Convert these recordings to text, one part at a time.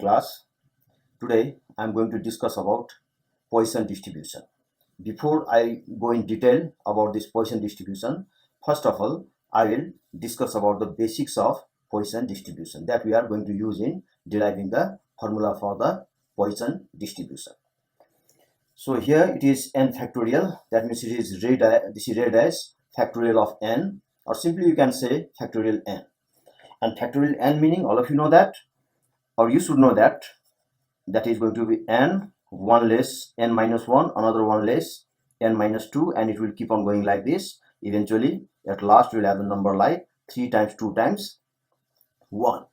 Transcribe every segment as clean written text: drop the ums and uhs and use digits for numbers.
class. Today I am going to discuss about Poisson distribution. Before I go in detail about this Poisson distribution, first of all I will discuss about the basics of Poisson distribution that we are going to use in deriving the formula for the Poisson distribution. So here it is n factorial, that means it is this is read as factorial of n, or simply you can say factorial n. And factorial n meaning, all of you know that, or you should know that, that is going to be n, one less n minus 1, another one less n minus 2, and it will keep on going like this. Eventually at last we will have a number like 3 times 2 times 1.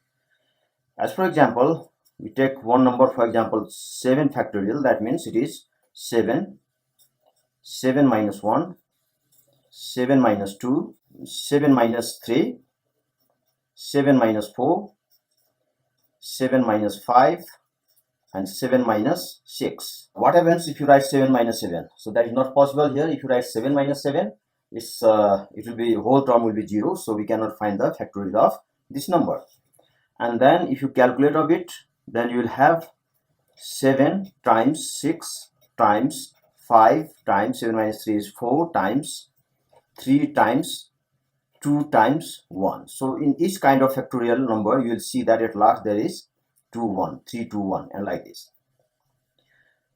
As for example, we take one number, for example 7 factorial, that means it is 7 minus 1, 7 minus 2, 7 minus 3, 7 minus 4, 7 minus 5, and 7 minus 6. What happens if you write 7 minus 7? So that is not possible here. If you write 7 minus 7, it will be, whole term will be 0, so we cannot find the factorial of this number. And then if you calculate of it, then you will have 7 times 6 times 5 times 7 minus 3 is 4 times 3 times 2 times 1. So in each kind of factorial number you will see that at last there is 2 1, 3 2 1, and like this.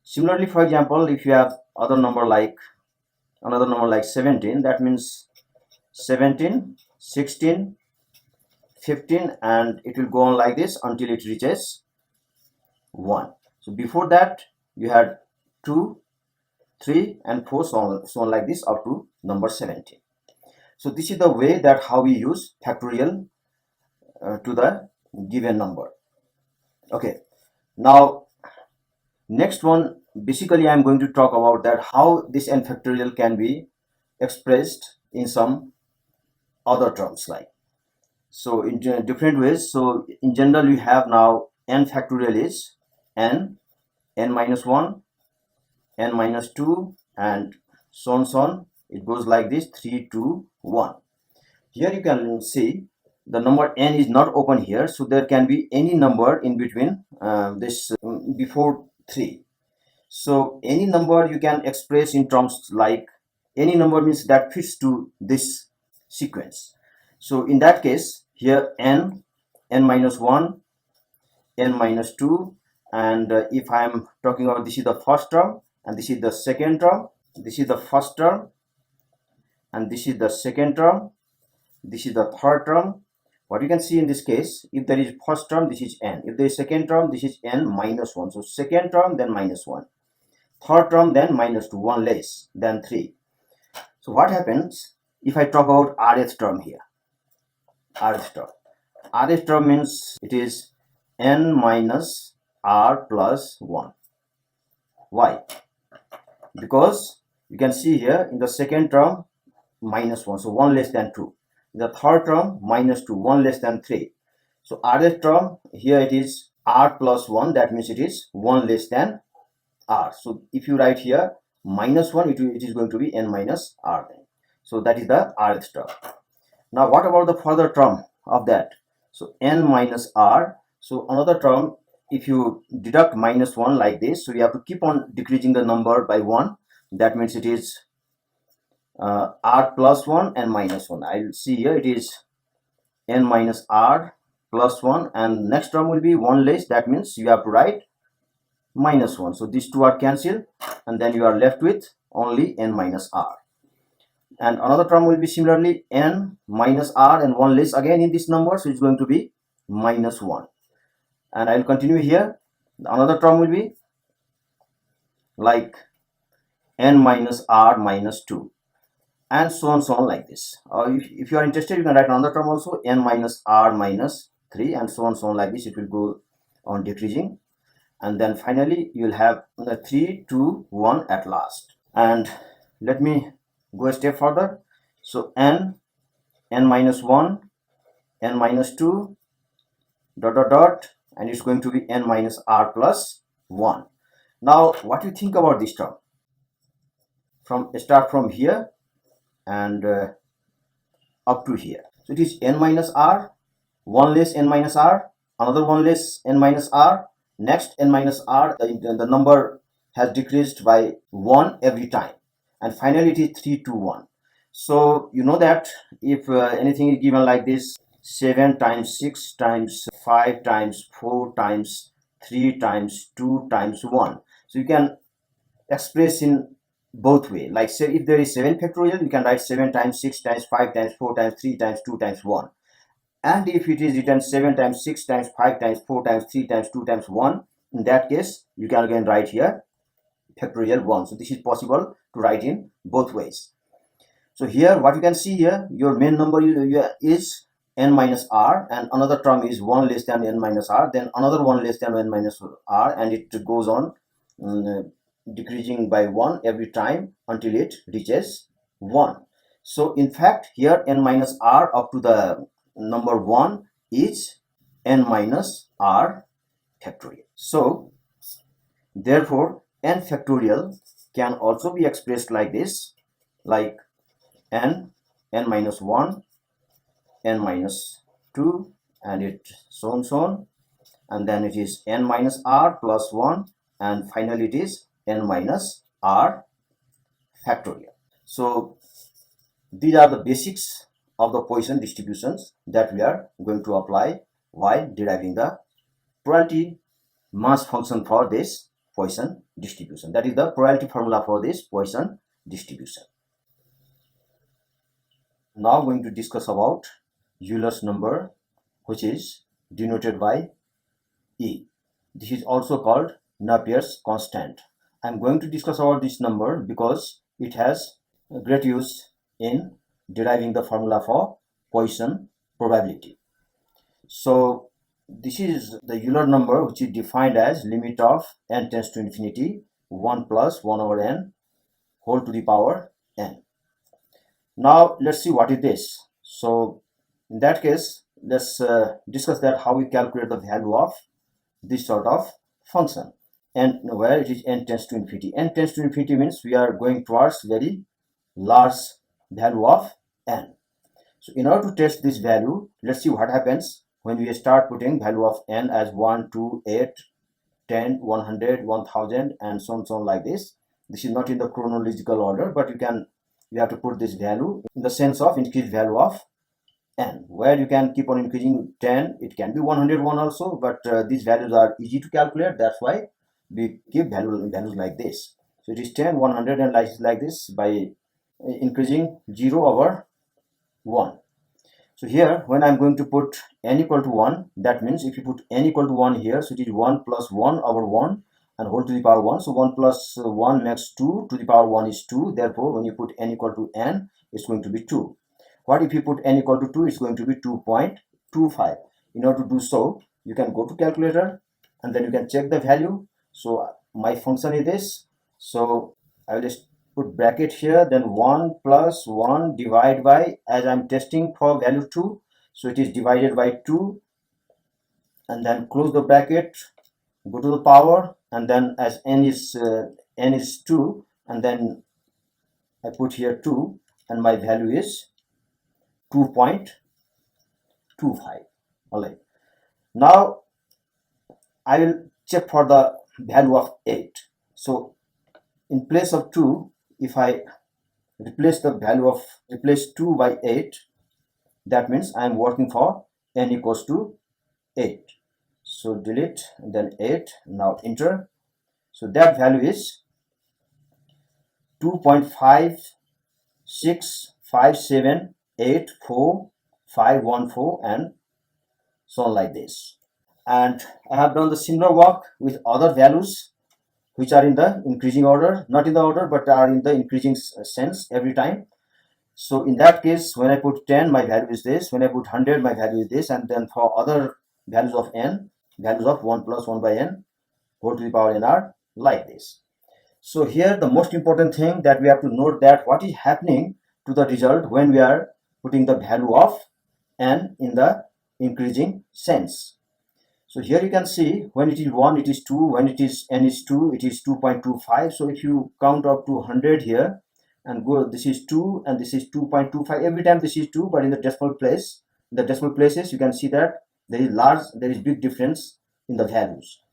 Similarly, for example, if you have another number like 17, that means 17, 16, 15, and it will go on like this until it reaches 1. So before that you had 2, 3, and 4, so on like this up to number 17. So this is the way that how we use factorial to the given number. Okay, now next one, basically I am going to talk about that how this n factorial can be expressed in some other terms, like so in different ways. So in general you have now n factorial is n minus 1, n minus 2, and so on. It goes like this, 3 2 1. Here you can see the number n is not open here, so there can be any number in between before 3. So any number you can express in terms like, any number means that fits to this sequence. So in that case here n minus 1, n minus 2, and if I am talking about, this is the first term and this is the second term, this is the first term and this is the second term, this is the third term. What you can see in this case, if there is first term, this is n. If there is second term, this is n minus 1. So second term, then minus 1. Third term, then minus 2, 1 less than 3. So what happens if I talk about rth term here? Rth term means it is n minus r plus 1. Why? Because you can see here in the second term minus 1, so 1 less than 2. In the third term minus 2, 1 less than 3. So rth term here it is r plus 1, that means it is 1 less than r. So if you write here minus 1, it is going to be n minus r then. So that is the rth term. Now what about the further term of that? So n minus r. So another term, if you deduct minus 1 like this, so you have to keep on decreasing the number by 1. That means it is r plus 1 and minus 1. I will see here it is n minus r plus 1, and next term will be 1 less, that means you have to write minus 1. So these two are cancelled and then you are left with only n minus r. And another term will be similarly n minus r and 1 less again in this number, so it's going to be minus 1. And I will continue here. Another term will be like n minus r minus 2, and so on like this. If you are interested, you can write another term also, n minus r minus 3, and so on like this. It will go on decreasing, and then finally you will have the 3 2 1 at last. And let me go a step further. So n minus 1, n minus 2, dot, and it's going to be n minus r plus 1. Now what do you think about this term? Start from here and up to here. So it is n minus r, 1 less n minus r, another 1 less n minus r, Next, n minus r, the number has decreased by 1 every time, and finally it is 3 to 1. So you know that if anything is given like this, 7 times 6 times 5 times 4 times 3 times 2 times 1, so you can express in both way. Like, say if there is 7 factorial, you can write 7 times 6 times 5 times 4 times 3 times 2 times 1. And if it is written 7 times 6 times 5 times 4 times 3 times 2 times 1, in that case you can again write here factorial 1. So this is possible to write in both ways. So here what you can see here, your main number is n minus r, and another term is 1 less than n minus r, then another 1 less than n minus r, and it goes on decreasing by 1 every time until it reaches 1. So in fact here n minus r up to the number 1 is n minus r factorial. So therefore n factorial can also be expressed like this, like n minus 1, n minus 2, and it so on, and then it is n minus r plus 1, and finally it is n minus r factorial. So these are the basics of the Poisson distributions that we are going to apply while deriving the probability mass function for this Poisson distribution. That is the probability formula for this Poisson distribution. Now going to discuss about Euler's number, which is denoted by E. This is also called Napier's constant. I am going to discuss about this number because it has a great use in deriving the formula for Poisson probability. So this is the Euler number, which is defined as limit of n tends to infinity 1 plus 1 over n whole to the power n. Now let's see what is this. So in that case, let's discuss that how we calculate the value of this sort of function, and where it is n tends to infinity. N tends to infinity means we are going towards very large value of n. So in order to test this value, let's see what happens when we start putting value of n as 1, 2, 8, 10, 100, 1000, and so on like this. This is not in the chronological order, but you have to put this value in the sense of increased value of n, where you can keep on increasing 10. It can be 101 also, but these values are easy to calculate. That's why we keep values like this. So it is 10, 100, and like this by increasing 0 over 1. So here when I'm going to put n equal to 1, that means if you put n equal to 1 here, so it is 1 plus 1 over 1 and whole to the power 1. So 1 plus 1 makes 2 to the power 1 is 2. Therefore when you put n equal to n, it's going to be 2. What if you put n equal to 2? It's going to be 2.25. In order to do so, you can go to calculator and then you can check the value. So my function is this. So I will just put bracket here, then 1 plus 1 divided by, as I'm testing for value 2, so it is divided by 2, and then close the bracket, go to the power, and then as n is 2, and then I put here 2, and my value is 2.25. Alright, now I will check for the value of 8. So in place of 2, if I replace 2 by 8, that means I am working for n equals to 8. So delete and then 8, now enter. So that value is 2.565784514 and so on like this. And I have done the similar work with other values which are in the increasing order, not in the order, but are in the increasing sense every time. So in that case, when I put 10, my value is this. When I put 100, my value is this. And then for other values of n, values of 1 plus 1 by n whole to the power n are like this. So here the most important thing that we have to note that what is happening to the result when we are putting the value of n in the increasing sense. So here you can see when it is 1, it is 2, when it is n is 2, it is 2.25. So if you count up to 100 here and go, this is 2 and this is 2.25. Every time this is 2, but in the decimal places, you can see that there is big difference in the values.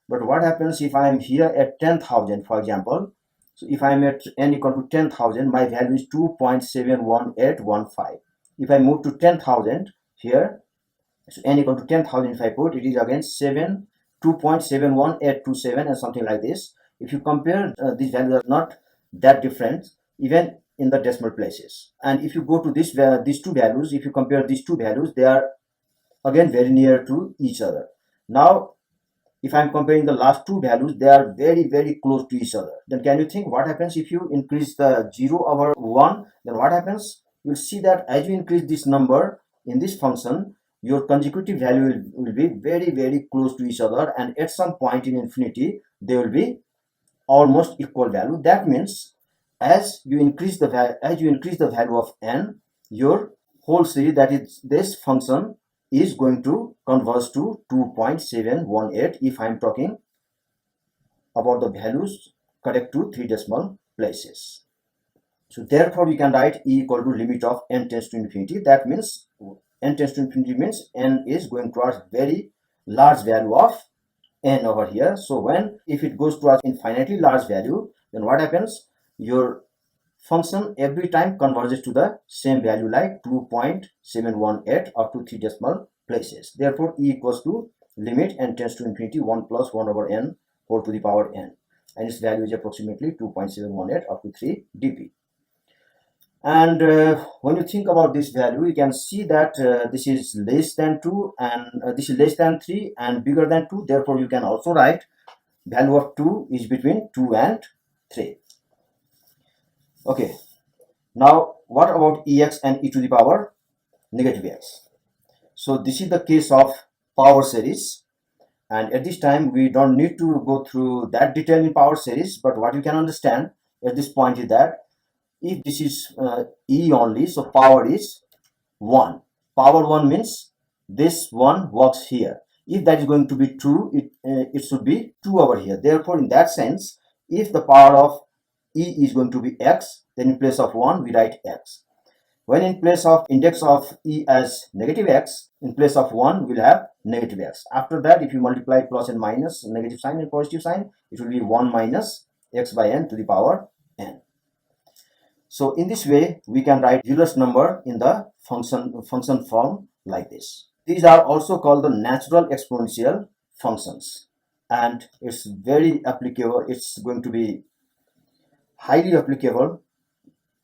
But what happens if I am here at 10,000, for example? So if I am at n equal to 10,000, my value is 2.71815. If I move to 10,000 here, so n equal to 10,000, if I put, it is again 2.71827 and something like this. If you compare, these values are not that different, even in the decimal places. And if you go to these two values, if you compare these two values, they are again very near to each other. Now, if I'm comparing the last two values, they are very, very close to each other. Then can you think what happens if you increase the 0 over 1? Then what happens? You'll see that as you increase this number in this function, your consecutive value will be very, very close to each other, and at some point in infinity, they will be almost equal value. That means as you increase the value of n, your whole series, that is this function, is going to converge to 2.718 if I am talking about the values correct to 3 decimal places. So therefore we can write E equal to limit of n tends to infinity. That means n tends to infinity means n is going towards very large value of n over here. So if it goes towards infinitely large value, then what happens? Your function every time converges to the same value, like 2.718 up to 3 decimal places. Therefore E equals to limit n tends to infinity 1 plus 1 over n whole to the power n, and its value is approximately 2.718 up to 3 dp. And when you think about this value, you can see that this is less than 2 and this is less than 3 and bigger than 2. Therefore you can also write value of 2 is between 2 and 3. Okay, now what about ex and e to the power negative x? So this is the case of power series, and at this time we don't need to go through that detail in power series, but what you can understand at this point is that if this is e only, so power is 1. Power 1 means this 1 works here. If that is going to be 2, it should be 2 over here. Therefore, in that sense, if the power of e is going to be x, then in place of 1 we write x. When in place of index of e as negative x, in place of 1 we'll have negative x. After that, if you multiply plus and minus, negative sign and positive sign, it will be 1 minus x by n to the power n. So in this way, we can write Euler's number in the function form like this. These are also called the natural exponential functions, and it's very applicable. It's going to be highly applicable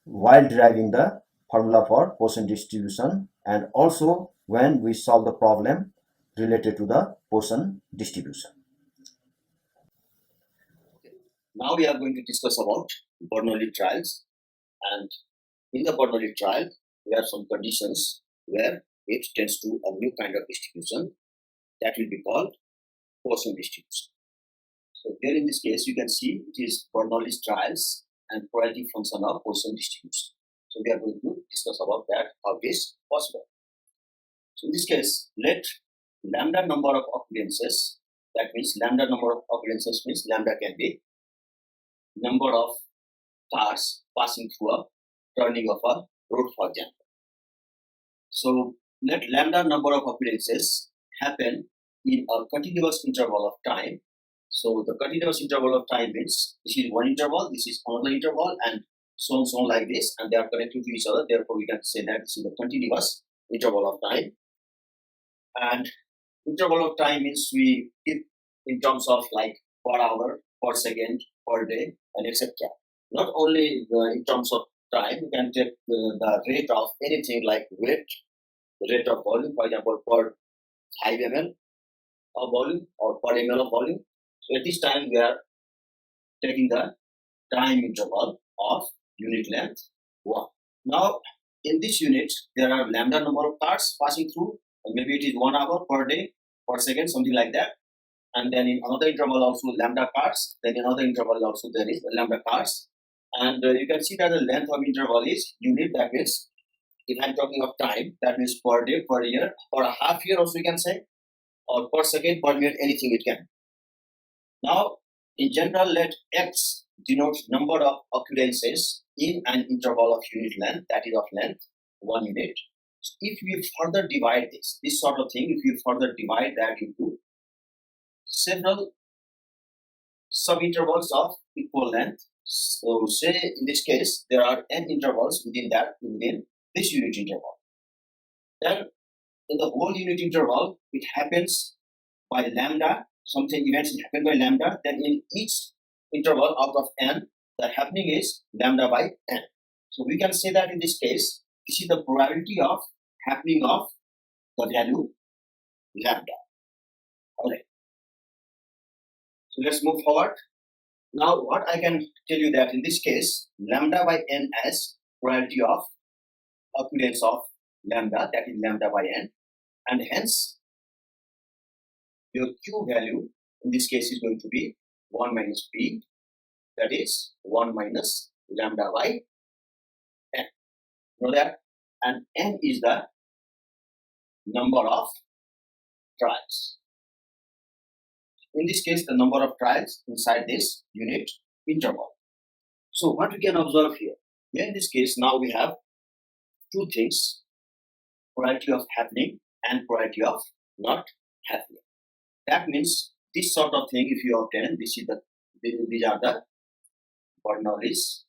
while deriving the formula for Poisson distribution, and also when we solve the problem related to the Poisson distribution. Now we are going to discuss about Bernoulli trials. And in the Bernoulli trial, we have some conditions where it tends to a new kind of distribution that will be called Poisson distribution. So here in this case, you can see it is Bernoulli's trials and probability function of Poisson distribution. So we are going to discuss about that, how it is possible. So in this case, let lambda number of occurrences, that means lambda number of occurrences means lambda can be number of cars passing through a turning of a road, for example. So let lambda number of occurrences happen in a continuous interval of time. So the continuous interval of time means this is one interval, this is another interval, and so on like this, and they are connected to each other. Therefore, we can say that this is a continuous interval of time. And interval of time means we keep in terms of like per hour, per second, per day, and etc. Not only in terms of time, you can take the rate of anything like weight, the rate of volume, for example, per 5 ml of volume or per ml of volume. So at this time, we are taking the time interval of unit length 1. Now, in this unit, there are lambda number of cars passing through, and maybe it is 1 hour per day, per second, something like that. And then in another interval also lambda cars, then in another interval also there is lambda cars. And you can see that the length of interval is unit. That means if I'm talking of time, that means per day, per year, or a half year also you can say, or per second, per minute, anything it can. Now, in general, let x denote number of occurrences in an interval of unit length, that is of length 1 unit. If we further divide this sort of thing, if we further divide that into several subintervals of equal length. So say in this case there are n intervals within this unit interval. Then in the whole unit interval it happens by lambda, something events happen by lambda, then in each interval out of n the happening is lambda by n. So we can say that in this case this is the probability of happening of the value lambda. Alright. So let's move forward. Now what I can tell you that in this case lambda by n as probability of occurrence of lambda, that is lambda by n, and hence your q value in this case is going to be 1 minus p, that is 1 minus lambda by n. Know that? And n is the number of trials. In this case, the number of trials inside this unit interval. So what we can observe here? Here in this case, now we have two things: probability of happening and probability of not happening. That means this sort of thing, if you obtain, these are the Bernoulli's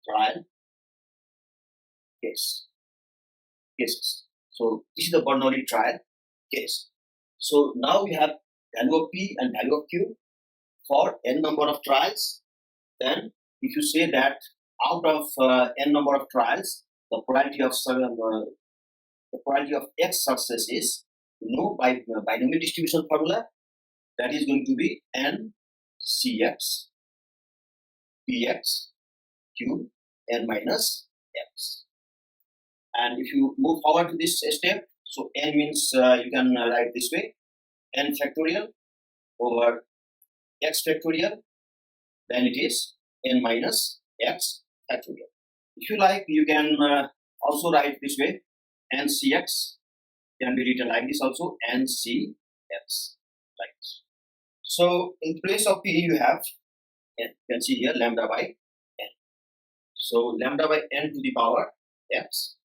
trial cases. So this is the Bernoulli trial case. So now we have value of P and value of Q for n number of trials. Then if you say that out of n number of trials, the probability of X success is, by binomial distribution formula, that is going to be n Cx Px Q n minus X. And if you move forward to this step, so n means you can write this way: n factorial over x factorial, then it is n minus x factorial. If you like, you can also write this way: n Cx can be written like this also, n Cx, like this. So in place of P you have n. You can see here lambda by n. So lambda by n to the power x,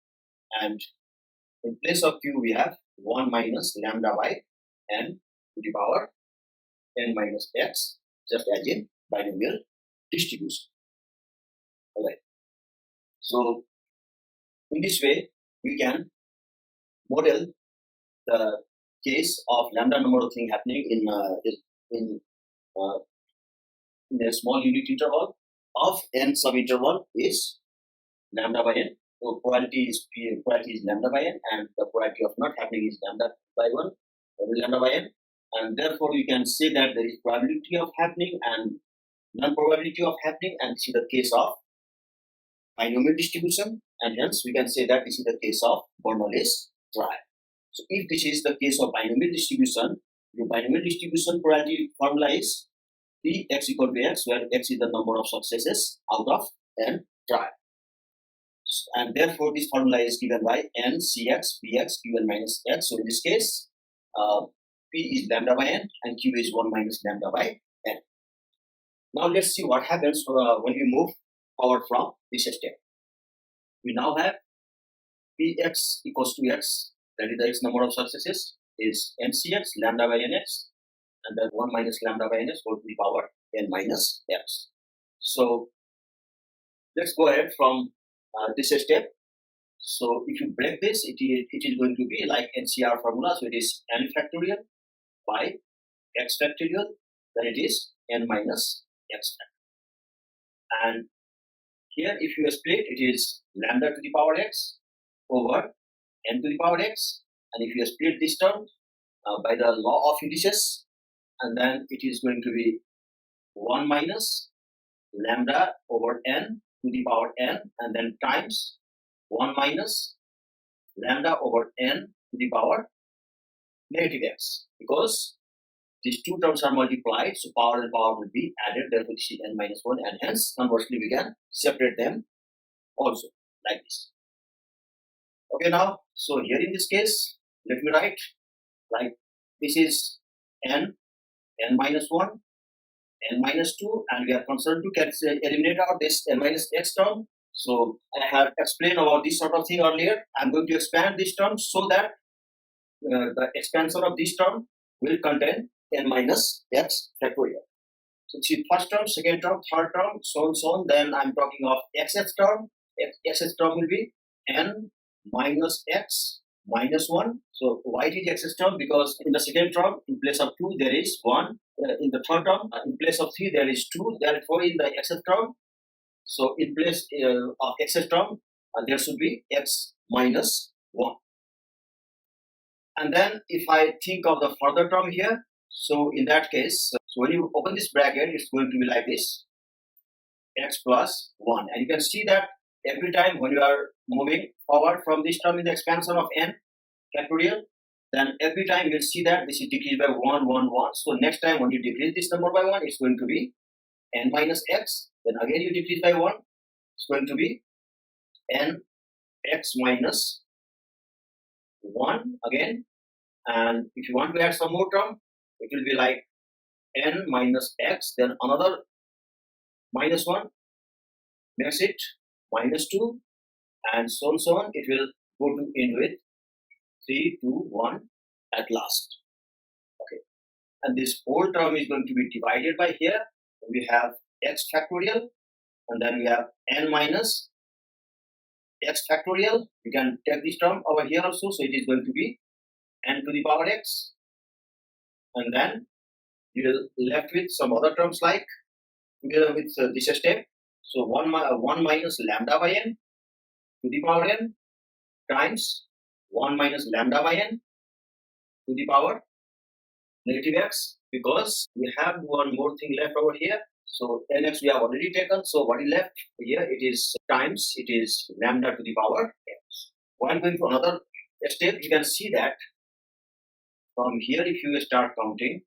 and in place of Q we have 1 minus lambda by n to the power n minus x, just as in binomial distribution. Alright. So in this way we can model the case of lambda number of thing happening in a small unit interval of n subinterval is lambda by n. So probability is lambda by n, and the probability of not happening is lambda by 1, lambda by n, and therefore we can say that there is probability of happening and non-probability of happening, and this is the case of binomial distribution, and hence we can say that this is the case of Bernoulli's trial. So if this is the case of binomial distribution, the binomial distribution probability formula is Px equal to x, where x is the number of successes out of n trial. And therefore this formula is given by n Cx Px Qn minus x. So in this case P is lambda by n and Q is 1 minus lambda by n. Now let's see what happens when we move forward from this step. We now have Px equals to x, that is the x number of successes, is n Cx lambda by nx, and then 1 minus lambda by nx whole to the power n minus x. So let's go ahead from this step. So if you break this, it is going to be like NCR formula. So it is n factorial by x factorial, then it is n minus x factorial. And here if you split, it is lambda to the power x over n to the power x. And if you split this term by the law of indices, and then it is going to be 1 minus lambda over n to the power n, and then times 1 minus lambda over n to the power negative x, because these two terms are multiplied, so power and power will be added, therefore this is n minus 1, and hence conversely we can separate them also like this. Okay, now so here in this case let me write like this is n minus 1, n minus 2, and we are concerned to eliminate out this n minus x term. So I have explained about this sort of thing earlier. I'm going to expand this term so that the expansion of this term will contain n minus x factorial. So see first term, second term, third term, so on. Then I'm talking of xth term. Xth term will be n minus x minus 1. So why it is xth term? Because in the second term, in place of 2, there is 1. In the third term, in place of 3, there is 2. Therefore, in the xth term, so in place of xth term, there should be x minus 1. And then if I think of the further term here, so in that case, so when you open this bracket, it's going to be like this, x plus 1. And you can see that every time when you are moving forward from this term in the expansion of n factorial, then every time you'll see that this is decreased by 1, 1, 1. So next time when you decrease this number by 1, it's going to be n minus x. Then again you decrease by 1, it's going to be n x minus 1 again. And if you want to add some more term, it will be like n minus x, then another minus 1, makes it minus 2, and so on. It will go to end with 3, 2, 1 at last. Okay, and this whole term is going to be divided by here. We have x factorial, and then we have n minus x factorial. You can take this term over here also, so it is going to be n to the power x, and then you're left with some other terms like together with this step. So 1 minus lambda by n to the power n times 1 minus lambda by n to the power negative x, because we have one more thing left over here. So nx we have already taken. So what is left here? It is times, it is lambda to the power x. While going to another step, you can see that from here, if you start counting,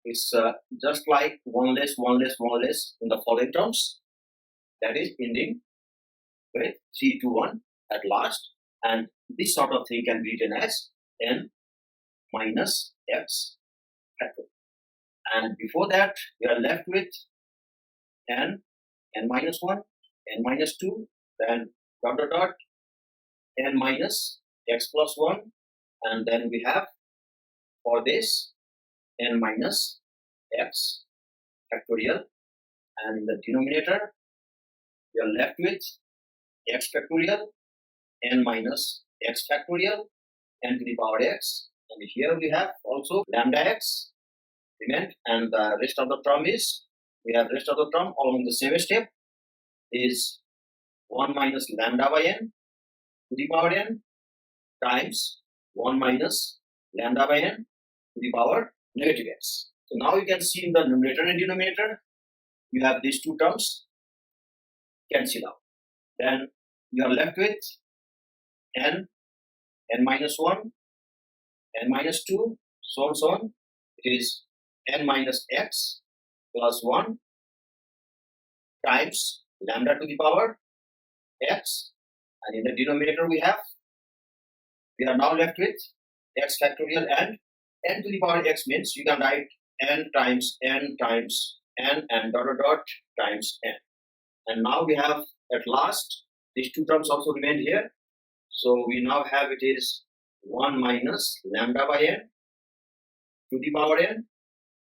it's just like 1 less, 1 less, 1 less in the following terms. That is ending with 3 to 1 at last. And this sort of thing can be written as n minus x factorial. And before that, we are left with n minus 1, n minus 2, then dot dot dot, n minus x plus 1, and then we have for this n minus x factorial, and in the denominator we are left with x factorial, n minus x factorial, n to the power x, and here we have also lambda x remained, and the rest of the term is, we have rest of the term along the same step is 1 minus lambda by n to the power n times 1 minus lambda by n to the power negative x. So now you can see in the numerator and denominator, you have these two terms cancel out. Then you are left with n minus 1, n minus 2, so on. It is n minus x plus 1 times lambda to the power x, and in the denominator we are now left with x factorial, and n to the power x means you can write n times n times n and dot dot dot times n. And now we have at last these two terms also remain here. So we now have it is 1 minus lambda by n to the power n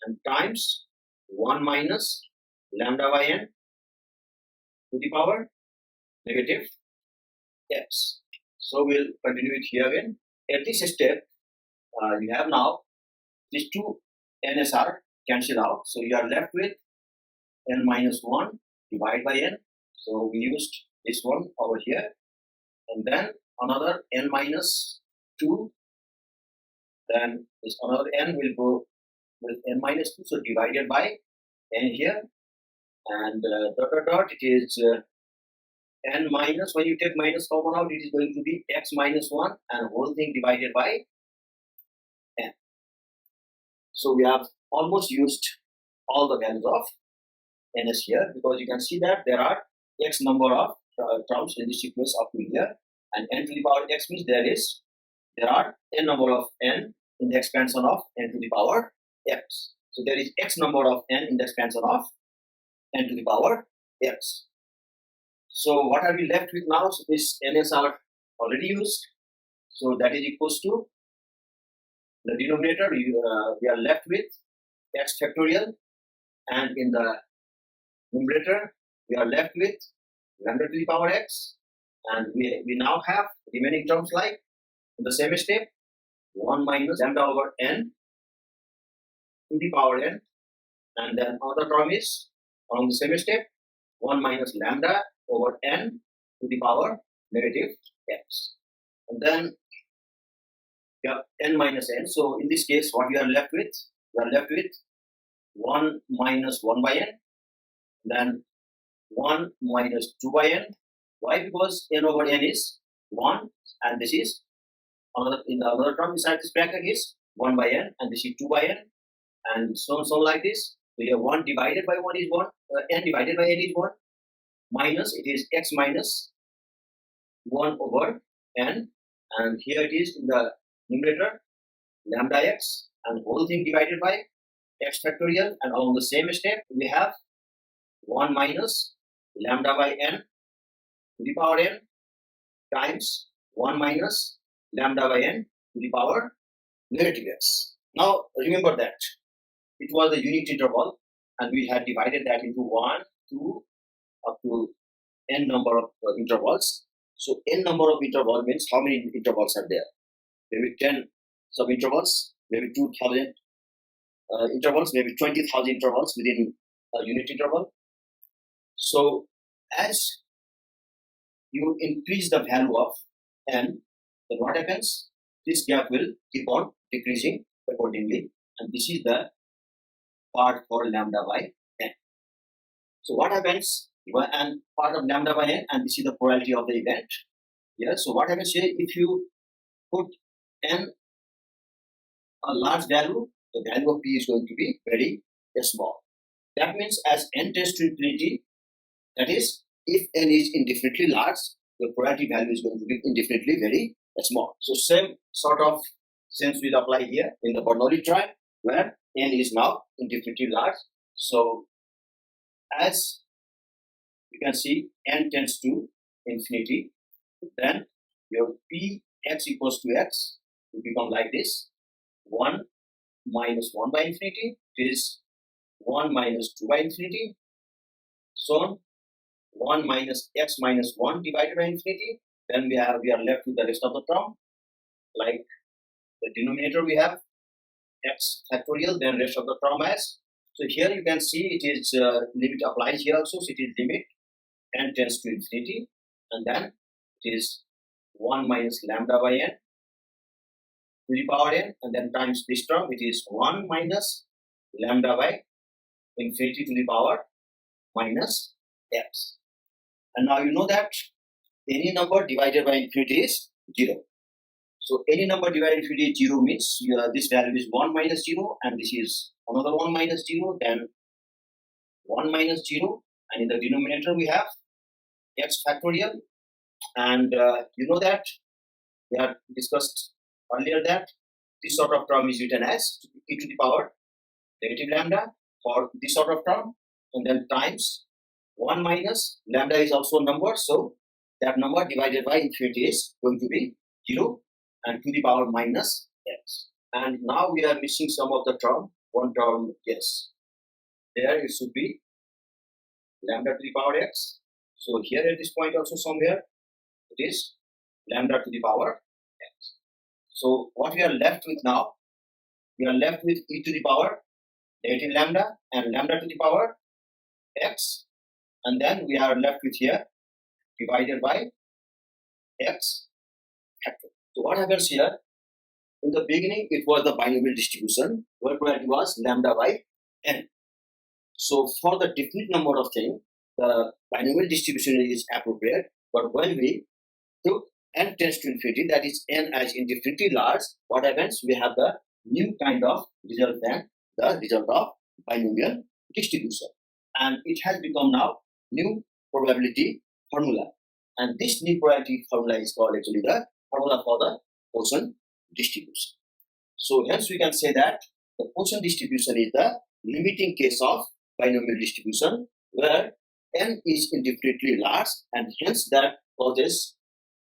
and times 1 minus lambda by n to the power negative x. So we'll continue it here again. At this step, you have now these two n's are cancelled out. So you are left with n minus 1 divided by n. So we used this one over here. And then another n minus 2. Then this another n will go with n minus 2. So divided by n here. And dot dot dot, it is n minus, when you take minus common out, it is going to be x minus 1 and whole thing divided by n. So we have almost used all the values of ns here, because you can see that there are x number of terms in this sequence up to here, and n to the power x means there are n number of n in the expansion of n to the power x. So there is x number of n in the expansion of n to the power x. So what are we left with now? So this ns are already used. So that is equals to the denominator, we are left with x factorial, and in the numerator, we are left with lambda to the power x, and we now have remaining terms like in the same step 1 minus lambda over n to the power n, and then another term is on the same step 1 minus lambda over n to the power negative x, and then n minus n. So in this case, what we are left with? We are left with 1 minus 1 by n, then 1 minus 2 by n. Why? Because n over n is 1, and this is another, in the other term beside this bracket is 1 by n, and this is 2 by n, and so on, so like this. So here 1 divided by 1 is 1, n divided by n is 1, minus it is x minus 1 over n, and here it is in the numerator lambda x, and whole thing divided by x factorial, and along the same step we have 1 minus lambda by n to the power n times 1 minus lambda by n to the power negative x. Now remember that it was a unit interval, and we had divided that into 1, 2, up to n number of intervals. So n number of interval means how many intervals are there? Maybe 10 sub intervals, maybe 2000 intervals, maybe 20,000 intervals within a unit interval. So as you increase the value of n, then what happens? This gap will keep on decreasing accordingly, and this is the part for lambda by n. So what happens? And part of lambda by n, and this is the probability of the event. Yeah. So what happens here? If you put n a large value, the value of p is going to be very small. That means as n tends to infinity, that is, if n is indefinitely large, the probability value is going to be indefinitely very small. So same sort of sense will apply here in the Bernoulli trial, where n is now indefinitely large. So as you can see, n tends to infinity, then your p x equals to x will become like this: 1 minus 1 by infinity is 1 minus 2 by infinity, so on 1 minus x minus 1 divided by infinity. Then we are left with the rest of the term, like the denominator we have x factorial, then rest of the term as. So here you can see it is limit applies here also, so it is limit n tends to infinity, and then it is 1 minus lambda by n to the power n, and then times this term, it is 1 minus lambda by infinity to the power minus x. And now you know that any number divided by infinity is 0. So any number divided by infinity is 0 means this value is 1 minus 0, and this is another 1 minus 0, then 1 minus 0, and in the denominator we have x factorial, and you know that we have discussed earlier that this sort of term is written as e to the power negative lambda for this sort of term, and then times 1 minus lambda is also a number, so that number divided by infinity is going to be 0, and to the power minus x. And now we are missing some of the term, one term, yes, there it should be lambda to the power x. So here at this point also somewhere it is lambda to the power x. So what we are left with now, we are left with e to the power negative lambda and lambda to the power x, and then we are left with here divided by x factor. So what happens here? In the beginning it was the binomial distribution where it was lambda by n. So for the definite number of things, the binomial distribution is appropriate, but when we took n tends to infinity, that is n as indefinitely large, what happens? We have the new kind of result than the result of binomial distribution, and it has become now new probability formula, and this new probability formula is called actually the formula for the Poisson distribution. So hence we can say that the Poisson distribution is the limiting case of binomial distribution where n is indefinitely large, and hence that causes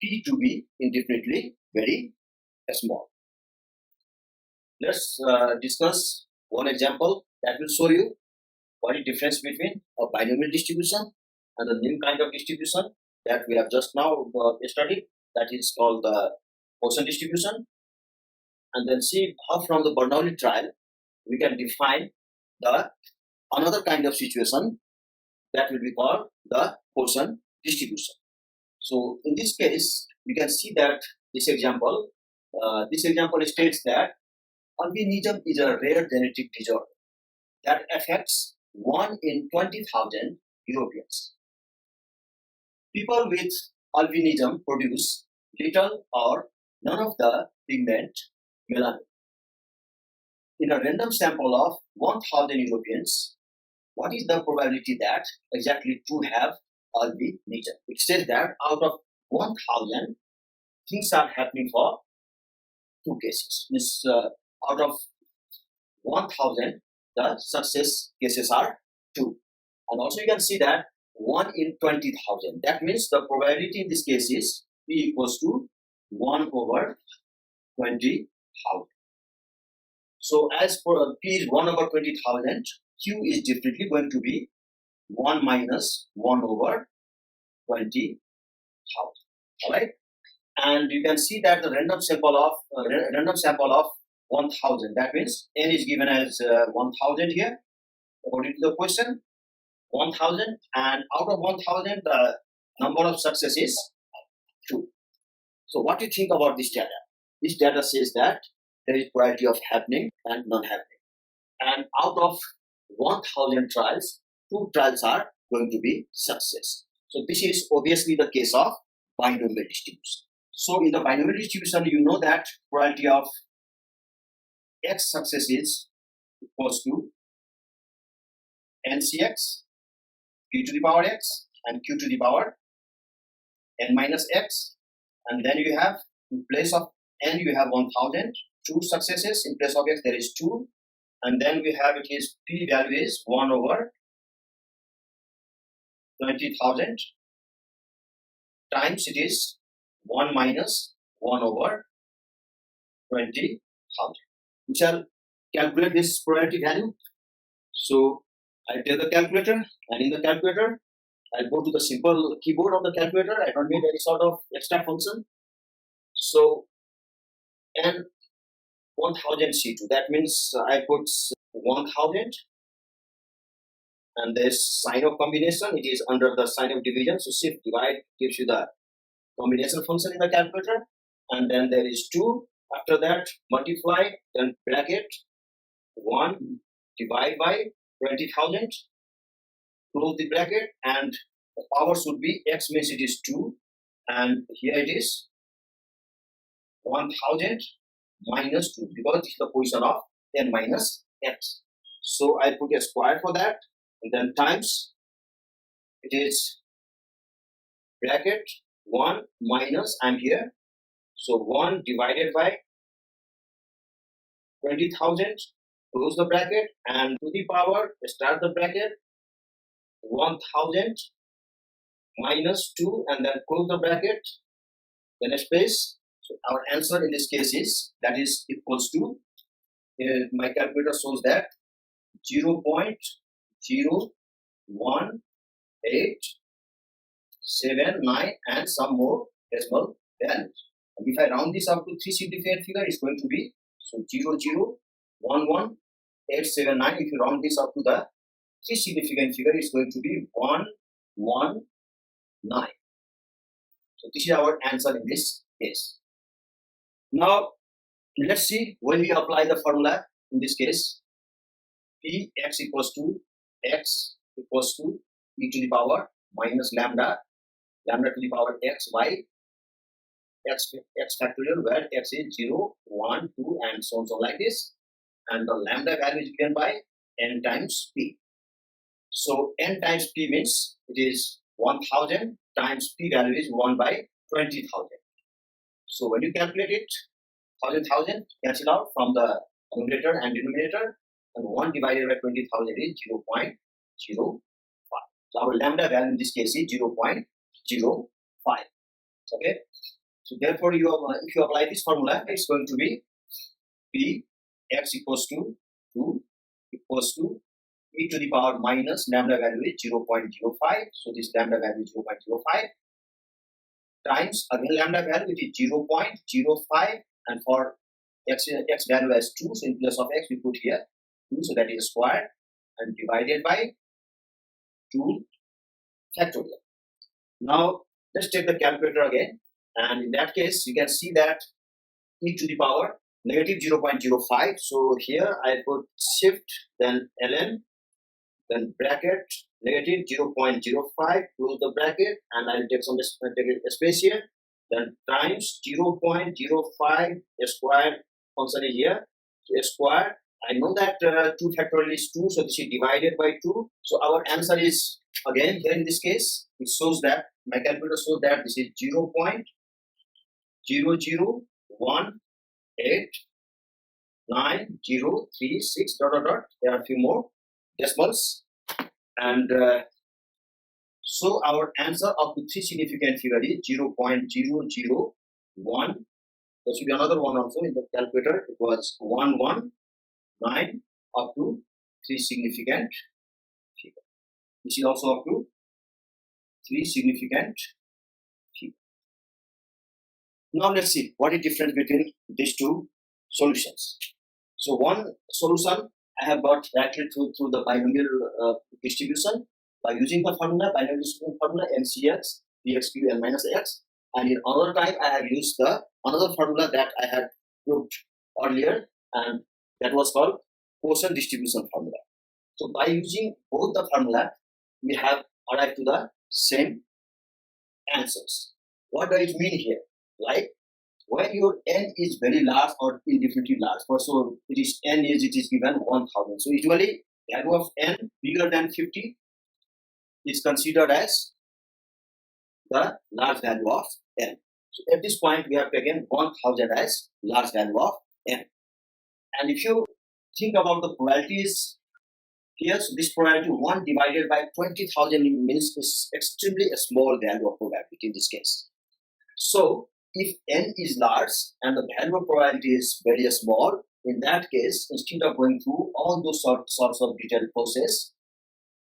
p to be indefinitely very small. let's discuss one example that will show you what is the difference between a binomial distribution and the new kind of distribution that we have just now studied, that is called the Poisson distribution, and then see how from the Bernoulli trial we can define the another kind of situation that will be called the Poisson distribution. So in this case, we can see that this example states that albinism is a rare genetic disorder that affects 1 in 20,000 Europeans. People with albinism produce little or none of the pigment melanin. In a random sample of 1,000 Europeans, what is the probability that exactly two have albinism? It says that out of 1,000, things are happening for two cases. Means out of 1,000, the success cases are 2. And also you can see that 1 in 20,000. That means the probability in this case is P equals to 1 over 20,000. So as for P is 1 over 20,000, Q is definitely going to be 1 minus 1 over 20,000. Alright? And you can see that the random sample of 1,000. That means n is given as 1,000 here, according to the question. 1,000, and out of 1,000, the number of success is 2. So what do you think about this data? This data says that there is probability of happening and non-happening. And out of 1,000 trials, 2 trials are going to be success. So this is obviously the case of binomial distribution. So in the binomial distribution, you know that probability of x successes equals to NCX, Q to the power x, and Q to the power n minus x. And then you have, in place of n, you have 1,000, 2 successes. In place of x, there is 2. And then we have, it is p value is 1 over 20,000 times it is 1 minus 1 over 20,000. We shall calculate this probability value. So I take the calculator, and in the calculator, I go to the simple keyboard of the calculator. I don't need any sort of extra function. So n 1,000 C2. That means I put 1,000, and this sign of combination, it is under the sign of division. So shift divide gives you the combination function in the calculator, and then there is 2. After that, multiply, then bracket 1 divide by 20,000, close the bracket, and the power should be x means it is 2, and here it is 1,000 minus 2, because this is the Poisson of n minus x. So I put a square for that, and then times, it is bracket 1 minus, I'm here, so 1 divided by 20,000, close the bracket, and to the power, start the bracket, 1,000 minus 2, and then close the bracket, then a space. So our answer in this case is, that is equals to, my calculator shows that 0.01879 and some more decimal values. And if I round this up to 3 significant figure, it's going to be, so 0.011,879. If you round this up to the 3 significant figure, it's going to be 119. So this is our answer in this case. Now let's see when we apply the formula in this case. P x equals to x equals to e to the power minus lambda to the power x by x factorial, where x is 0, 1, 2, and so on, so like this. And the lambda value is given by n times p. So n times p means it is 1,000 times p value is 1 by 20,000. So when you calculate it, 1,000 cancel out from the numerator and denominator, and 1 divided by 20,000 is 0.05. So our lambda value in this case is 0.05. Okay. So therefore, if you apply this formula, it's going to be P x equals to 2 equals to e to the power minus lambda value is 0.05. So this lambda value is 0.05 times again lambda value, which is 0.05, and for x value as 2, so in place of x we put here 2, so that is squared, and divided by 2 factorial. Now let's take the calculator again, and in that case you can see that e to the power negative 0.05. So here I put shift, then ln, then bracket negative 0.05, close the bracket, and I'll take some space here, then times 0.05 squared function is here, so squared. I know that 2 factorial is 2, so this is divided by 2. So our answer is, again here in this case, it shows that, my calculator shows that this is 0.001890369. There are a few more decimals, and so our answer of the 3 significant figure is 0.001. There should be another one also in the calculator. It was 119 up to 3 significant figure. This is also up to 3 significant figure. Now let's see what is the difference between these two solutions. So one solution I have got directly through the binomial distribution by using the formula, binomial distribution formula, NCX, px q n minus x. And in another time I have used the another formula that I had proved earlier, and that was called Poisson distribution formula. So by using both the formula, we have arrived to the same answers. What does it mean here? Like when your n is very large or indefinitely large, so it is given 1000. So usually value of n bigger than 50 is considered as the large value of n. So at this point we have taken 1000 as large value of n. And if you think about the probabilities here, so this probability 1 divided by 20,000 means is extremely a small value of probability in this case. So if n is large and the value of probability is very small, in that case, instead of going through all those sorts of detailed process,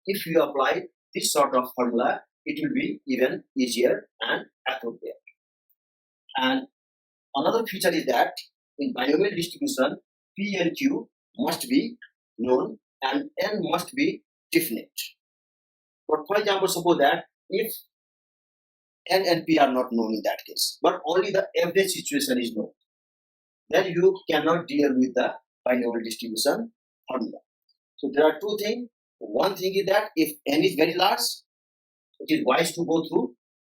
if you apply this sort of formula, it will be even easier and appropriate. And another feature is that in binomial distribution, p and q must be known and n must be definite. But for example, suppose that if n and p are not known in that case, but only the average situation is known, then you cannot deal with the binomial distribution formula. So there are two things. One thing is that if n is very large, it is wise to go through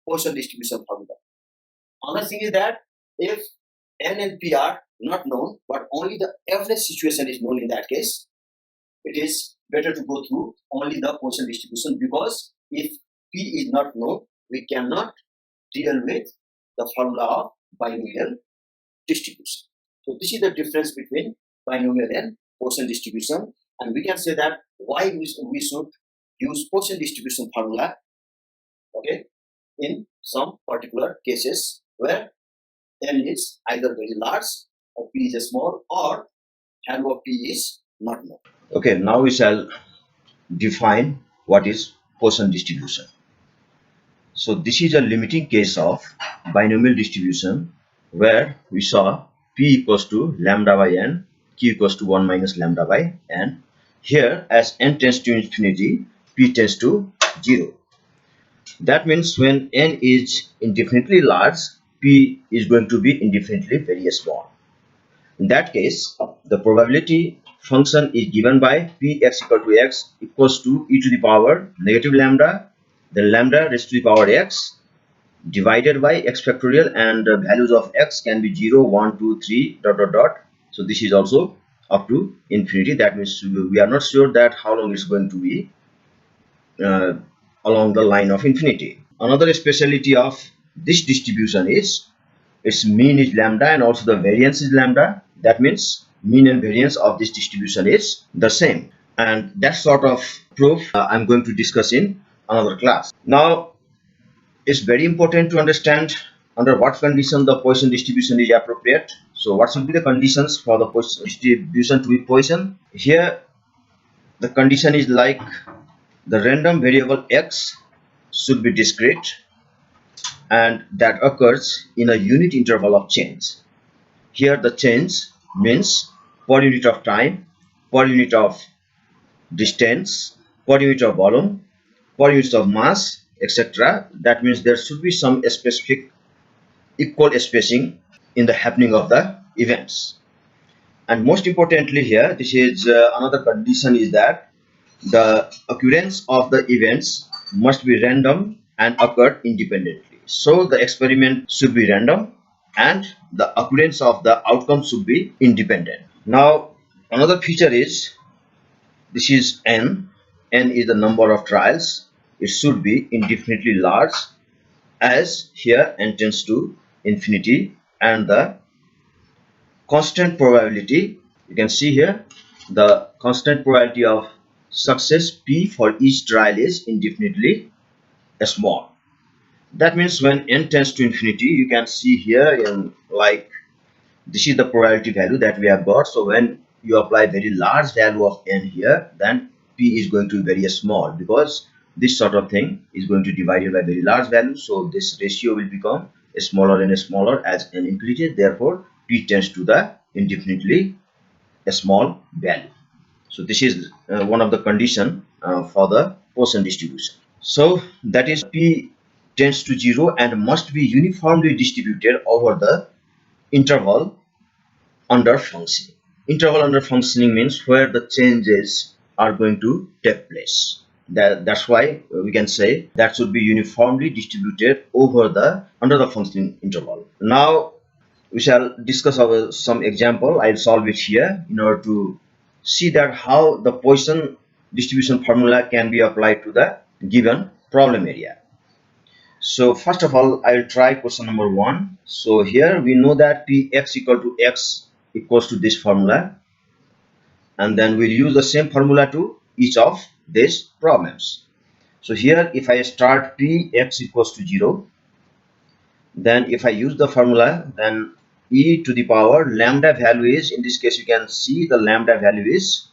Poisson distribution formula. Another thing is that if n and p are not known, but only the average situation is known in that case, it is better to go through only the Poisson distribution, because if p is not known, we cannot deal with the formula of binomial distribution. So this is the difference between binomial and Poisson distribution, and we can say that why we should use Poisson distribution formula, okay, in some particular cases where n is either very large or p is small or value of p is not known. Okay, now we shall define what is Poisson distribution. So this is a limiting case of binomial distribution where we saw p equals to lambda by n, q equals to 1 minus lambda by n. Here, as n tends to infinity, p tends to 0. That means when n is indefinitely large, p is going to be indefinitely very small. In that case, the probability function is given by px equal to x equals to e to the power negative lambda, then lambda raised to the power x divided by x factorial, and the values of x can be 0, 1, 2, 3, dot dot dot. So this is also up to infinity. That means we are not sure that how long it's going to be along the line of infinity. Another speciality of this distribution is its mean is lambda and also the variance is lambda. That means mean and variance of this distribution is the same, and that sort of proof I'm going to discuss in another class. Now it's very important to understand under what condition the Poisson distribution is appropriate. So what should be the conditions for the Poisson distribution to be Poisson? Here the condition is like the random variable x should be discrete and that occurs in a unit interval of change. Here the change means per unit of time, per unit of distance, per unit of volume, per unit of mass, etc. That means there should be some specific equal spacing in the happening of the events. And most importantly here, this is another condition is that the occurrence of the events must be random and occur independently. So the experiment should be random and the occurrence of the outcome should be independent. Now another feature is this is n. N is the number of trials. It should be indefinitely large, as here n tends to infinity, and the constant probability, you can see here the constant probability of success p for each trial is indefinitely small. That means when n tends to infinity, you can see here in like this is the probability value that we have got. So when you apply very large value of n here, then p is going to be very small, because this sort of thing is going to be divided by very large value. So this ratio will become smaller and smaller as n increases. Therefore p tends to the indefinitely small value. So this is one of the condition for the Poisson distribution. So that is p tends to 0 and must be uniformly distributed over the interval under functioning. Interval under functioning means where the changes are going to take place. That's why we can say that should be uniformly distributed over the under the functioning interval. Now we shall discuss some example. I'll solve it here in order to see that how the Poisson distribution formula can be applied to the given problem area. So first of all, I will try question number 1. So here we know that px equal to x equals to this formula, and then we'll use the same formula to each of these problems. So here if I start px equals to 0, then if I use the formula, then e to the power lambda value is, in this case you can see the lambda value is,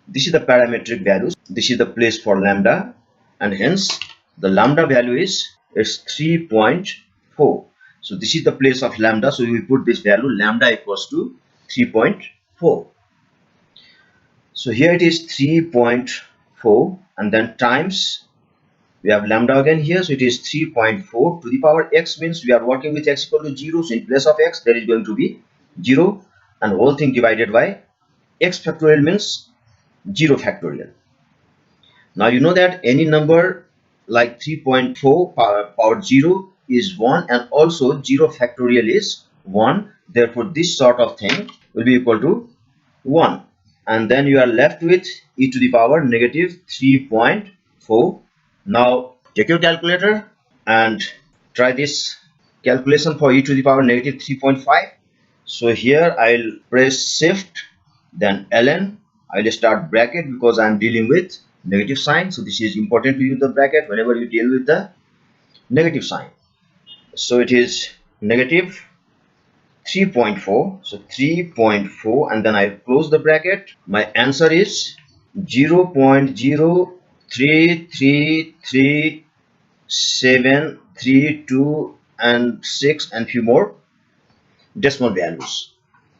this is the parametric values, this is the place for lambda, and hence the lambda value is 3.4. so this is the place of lambda, so we put this value lambda equals to 3.4. so here it is 3.4 and then times we have lambda again here, so it is 3.4 to the power x, means we are working with x equal to 0, so in place of x there is going to be 0 and whole thing divided by x factorial means 0 factorial. Now you know that any number like 3.4 power 0 is 1 and also 0 factorial is 1, therefore this sort of thing will be equal to 1, and then you are left with e to the power negative 3.4. Now take your calculator and try this calculation for e to the power negative 3.5. so here I'll press shift then ln. I'll start bracket because I'm dealing with negative sign, so this is important to use the bracket whenever you deal with the negative sign. So it is negative 3.4, so 3.4, and then I close the bracket. My answer is 0.0333732 and 6 and few more decimal values,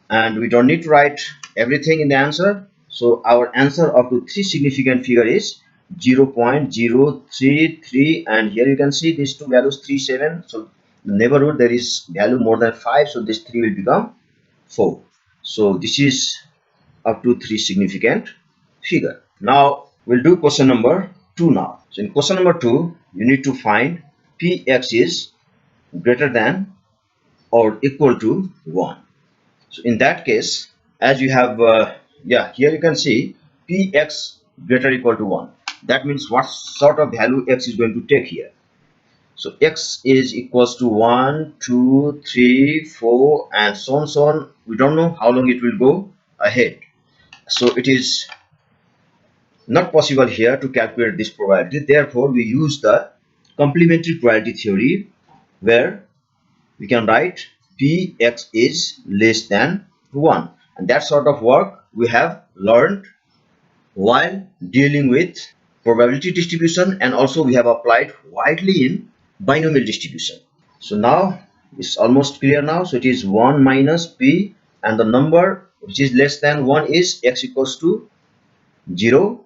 and we don't need to write everything in the answer. So our answer up to 3 significant figure is 0.033, and here you can see these two values 37, so the neighborhood there is value more than 5, so this 3 will become 4. So this is up to 3 significant figure. Now we'll do question number 2 now. So in question number 2 you need to find px is greater than or equal to 1. So in that case, as you have here you can see px greater or equal to 1. That means what sort of value x is going to take here. So x is equals to 1, 2, 3, 4 and so on. We don't know how long it will go ahead. So it is not possible here to calculate this probability. Therefore we use the complementary probability theory, where we can write Px is less than 1. And that sort of work we have learned while dealing with probability distribution, and also we have applied widely in binomial distribution. So now it's almost clear now. So it is 1 minus P, and the number which is less than 1 is x equals to 0,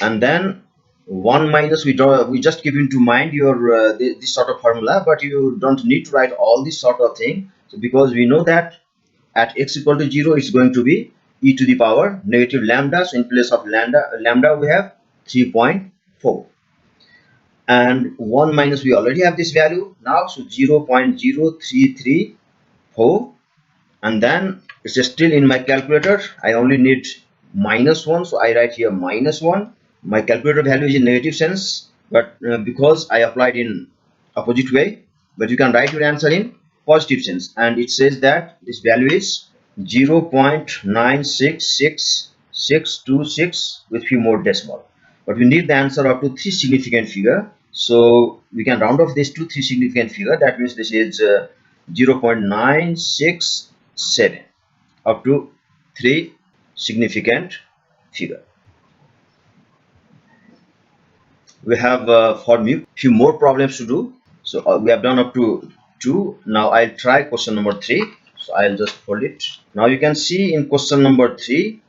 and then 1 minus, we just keep into mind your this sort of formula, but you don't need to write all this sort of thing. So because we know that at x equal to 0 it's going to be e to the power negative lambda, so in place of lambda we have 3.4, and 1 minus, we already have this value now, so 0.0334, and then it's still in my calculator. I only need -1, so I write here -1. My calculator value is in negative sense, but because I applied in opposite way, but you can write your answer in positive sense, and it says that this value is 0.966626 with few more decimal, but we need the answer up to 3 significant figure, so we can round off this to 3 significant figure. That means this is 0.967 up to 3 significant figure. We have for me few more problems to do, so we have done up to 2. Now I'll try question number 3, so I'll just fold it. Now you can see in question number 3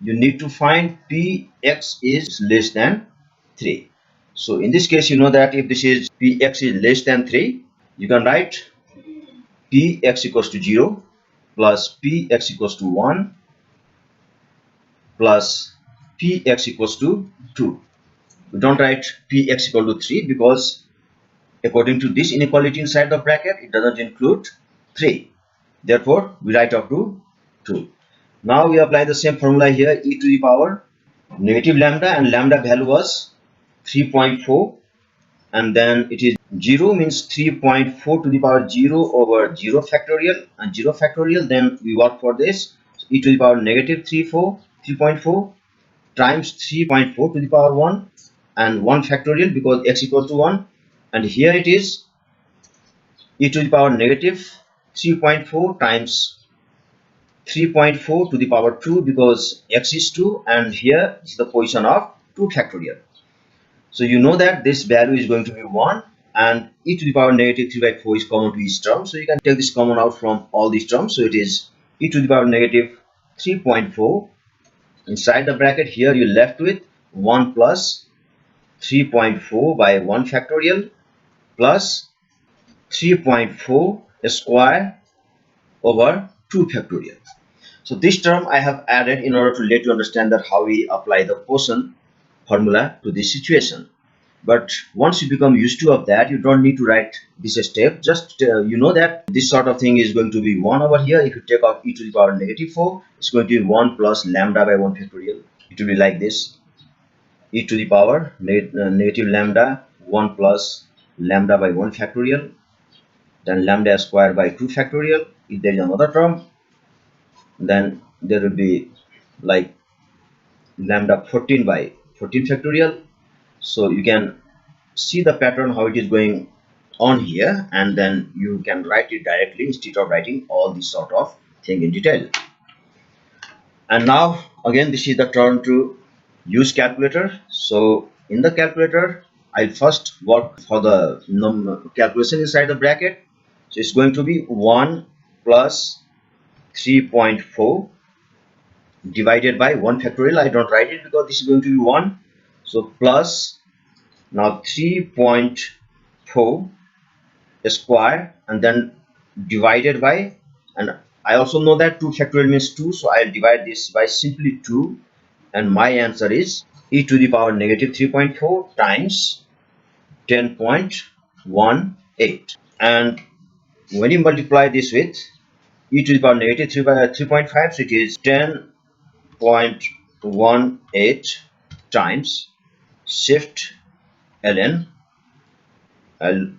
you need to find Px is less than 3. So in this case, you know that if this is Px is less than 3, you can write Px equals to 0 plus Px equals to 1 plus Px equals to 2. We don't write Px equal to 3 because according to this inequality inside the bracket, it doesn't include 3. Therefore, we write up to 2. Now we apply the same formula here, e to the power negative lambda, and lambda value was 3.4, and then it is 0 means 3.4 to the power 0 over 0 factorial, and 0 factorial, then we work for this, so e to the power negative 3.4 times 3.4 to the power 1 and 1 factorial because x equals to 1, and here it is e to the power negative 3.4 times 3.4 to the power 2 because x is 2, and here is the Poisson of 2 factorial. So you know that this value is going to be 1, and e to the power negative 3/4 is common to each term, so you can take this common out from all these terms. So it is e to the power negative 3.4 inside the bracket. Here you left with 1 plus 3.4 by 1 factorial plus 3.4 square over 2 factorial. So this term I have added in order to let you understand that how we apply the Poisson formula to this situation. But once you become used to of that, you don't need to write this step. Just you know that this sort of thing is going to be 1 over here. If you take out e to the power negative 4, it's going to be 1 plus lambda by 1 factorial. It will be like this: e to the power negative lambda 1 plus lambda by 1 factorial, then lambda square by 2 factorial. If there is another term, then there will be like lambda 14 by 14 factorial. So you can see the pattern how it is going on here, and then you can write it directly instead of writing all this sort of thing in detail. And now again, this is the turn to use calculator. So in the calculator, I'll first work for the calculation inside the bracket. So it's going to be 1 plus 3.4 divided by 1 factorial. I don't write it because this is going to be 1. So plus now 3.4 square, and then divided by, and I also know that 2 factorial means 2, so I'll divide this by simply 2, and my answer is e to the power negative 3.4 times 10.18. And when you multiply this with e to the power negative 3.5, so it is 10.18 times shift ln, I'll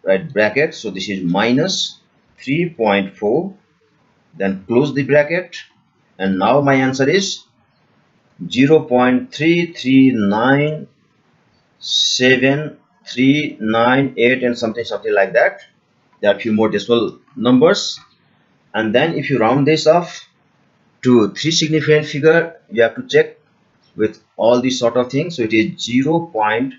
write bracket, so this is minus 3.4, then close the bracket, and now my answer is 0.339738 and something like that. There are a few more decimal numbers, And then if you round this off to 3 significant figure, you have to check with all these sort of things. So it is 0.3.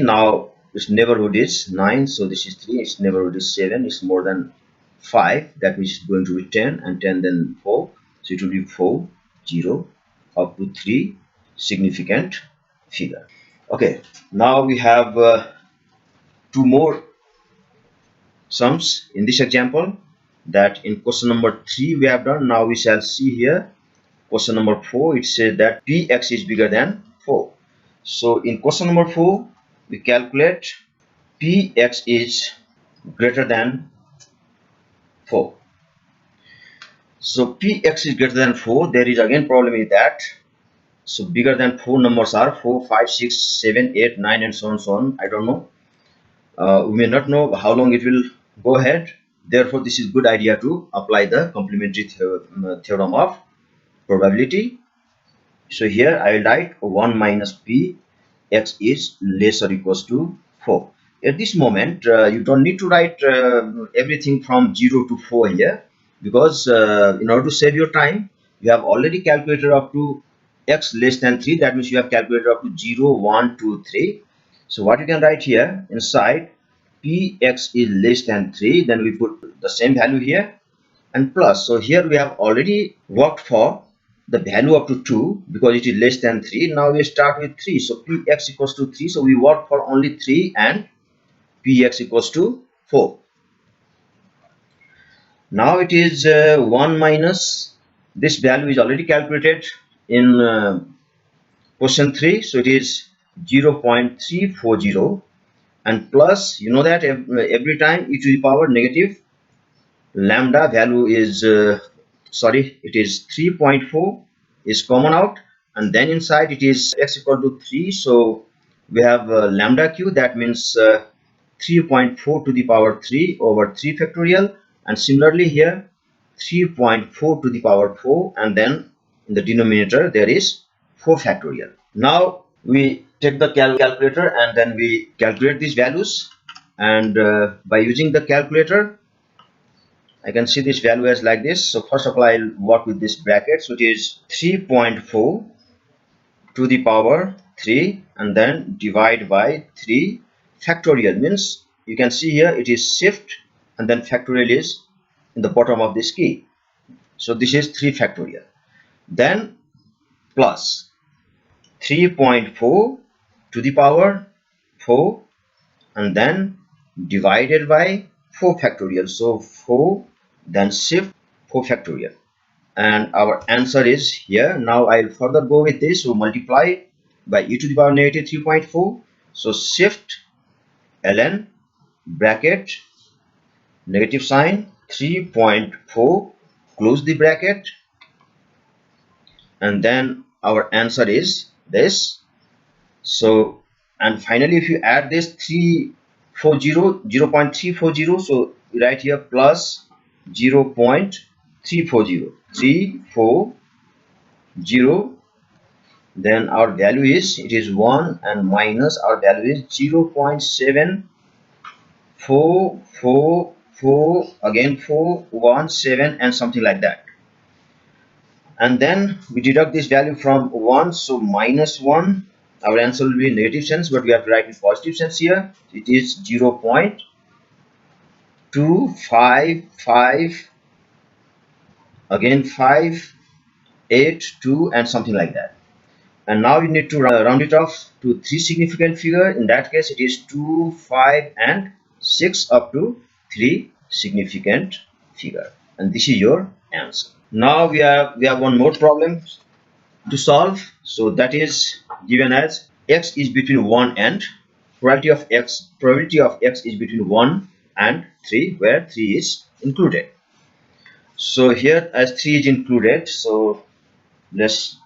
Now its neighborhood is 9, so this is 3. Its neighborhood is 7. It's more than 5, that means it's going to be 10, and 10 then 4, so it will be 4, 0 up to 3 significant figure. Okay, now we have two more sums in this example that in question number 3 we have done. Now we shall see here question number 4. It says that px is bigger than 4. So in question number 4 we calculate px is greater than 4. So px is greater than 4. There is again problem with that. So bigger than 4 numbers are 4, 5, 6, 7, 8, 9 and so on, so on. I don't know. We may not know how long it will go ahead. Therefore, this is good idea to apply the complementary theorem of probability. So here I will write 1 minus p x is less or equals to 4. At this moment, you don't need to write everything from 0 to 4 here, because in order to save your time, you have already calculated up to x less than 3. That means you have calculated up to 0, 1, 2, 3. So what you can write here inside px is less than 3, then we put the same value here and plus. So here we have already worked for the value up to 2 because it is less than 3. Now we start with 3. So px equals to 3. So we work for only 3 and px equals to 4. Now it is 1 minus, this value is already calculated in question 3. So it is 0.340 and plus, you know that every time e to the power negative lambda value is it is 3.4 is common out, and then inside it is x equal to 3. So we have lambda q, that means 3.4 to the power 3 over 3 factorial, and similarly here 3.4 to the power 4, and then in the denominator there is 4 factorial. Now we take the calculator and then we calculate these values, and by using the calculator I can see this value as like this. So first of all I'll work with this bracket. So it is 3.4 to the power 3 and then divide by 3 factorial, means you can see here it is shift and then factorial is in the bottom of this key. So this is 3 factorial, then plus 3.4 to the power 4 and then divided by 4 factorial. So 4 then shift 4 factorial, and our answer is here. Now I'll further go with this. So multiply by e to the power negative 3.4. So shift ln bracket negative sign 3.4, close the bracket, and then our answer is this. So and finally if you add this 0.340, so we write here plus 0.340, then our value is, it is 1 and minus our value is 0.7444, again 417 and something like that, and then we deduct this value from 1, so minus 1. Our answer will be in negative sense, but we have to write in positive sense here. It is 0.255, again 5, 8, 2 and something like that. And now you need to round it off to 3 significant figure. In that case it is 2, 5 and 6 up to 3 significant figure, and this is your answer. Now we have one more problem to solve. So that is given as x is between 1 and probability of x is between 1 and 3, where 3 is included. So here as 3 is included, so let's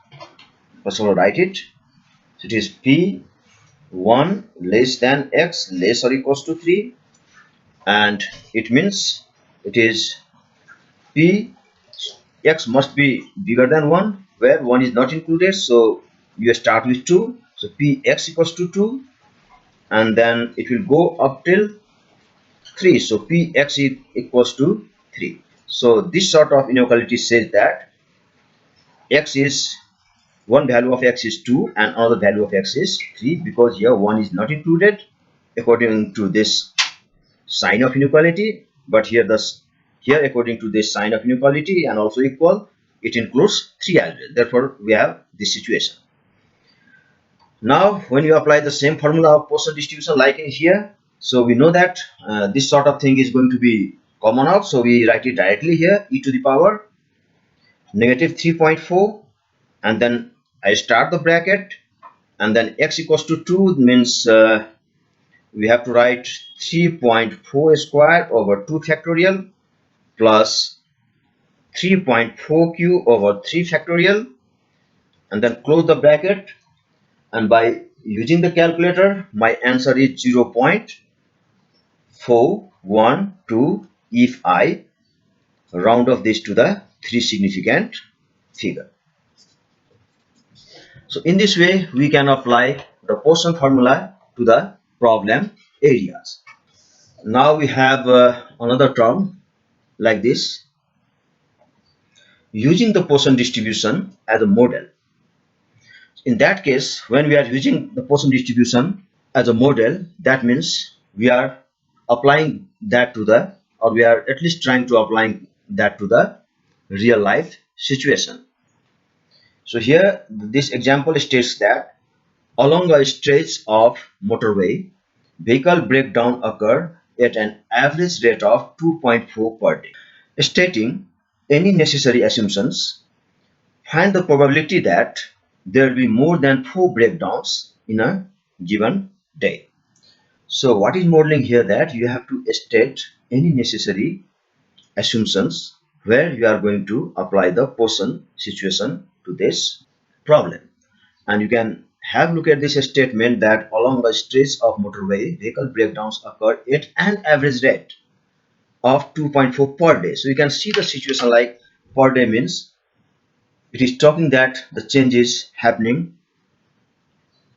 first of all write it. So it is p 1 less than x less or equals to 3, and it means it is p x must be bigger than 1, where 1 is not included. So you start with 2, so px equals to 2, and then it will go up till 3, so px equals to 3. So this sort of inequality says that x is one value of x is 2 and another value of x is 3, because here 1 is not included according to this sign of inequality, but here according to this sign of inequality and also equal, it includes 3 as well. Therefore we have this situation. Now when you apply the same formula of Poisson distribution like in here, so we know that this sort of thing is going to be common out, so we write it directly here, e to the power negative 3.4, and then I start the bracket, and then x equals to 2 means we have to write 3.4 square over 2 factorial plus 3.4 cube over 3 factorial, and then close the bracket, and by using the calculator my answer is 0.412 if I round off this to the 3 significant figure. So in this way we can apply the Poisson formula to the problem areas. Now we have another term like this, using the Poisson distribution as a model. In that case, when we are using the Poisson distribution as a model, that means we are applying that to the, or we are at least trying to applying that to the real life situation. So here this example states that along a stretch of motorway, vehicle breakdown occur at an average rate of 2.4 per day. Stating any necessary assumptions, find the probability that there will be more than 4 breakdowns in a given day. So what is modeling here, that you have to state any necessary assumptions where you are going to apply the Poisson situation to this problem. And you can have a look at this statement that along a stretch of motorway, vehicle breakdowns occur at an average rate of 2.4 per day. So you can see the situation like per day means it is talking that the change is happening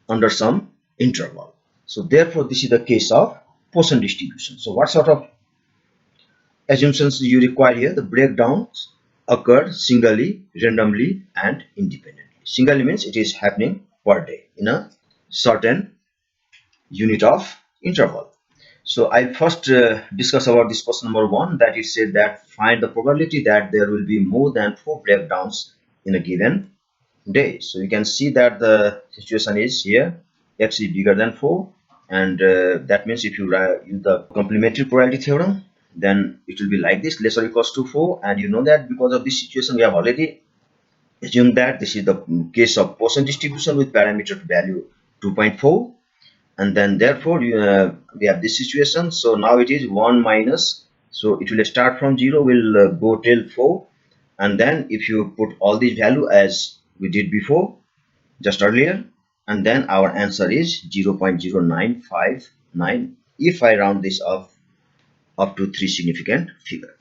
under some interval. So therefore this is the case of Poisson distribution. So what sort of assumptions do you require here? The breakdowns occur singly, randomly and independently. Singly means it is happening per day in a certain unit of interval. So I first discuss about this question number 1, that it said that find the probability that there will be more than 4 breakdowns in a given day. So you can see that the situation is here, x is bigger than 4, and that means if you use the complementary probability theorem, then it will be like this, less or equals to 4. And you know that because of this situation we have already assumed that this is the case of Poisson distribution with parameter value 2.4, and then therefore we have this situation. So now it is 1 minus, so it will start from 0, will go till 4, and then if you put all these value as we did before just earlier, and then our answer is 0.0959 if I round this up to 3 significant figure.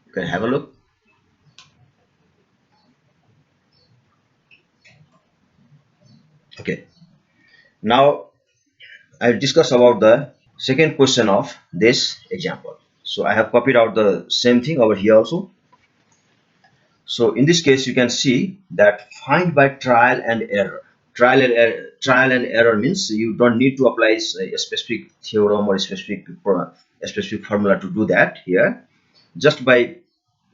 You can have a look. Okay, now I'll discuss about the second question of this example. So I have copied out the same thing over here also. So in this case you can see that find by trial and error. Trial and error means you don't need to apply a specific theorem or a specific formula to do that here. Just by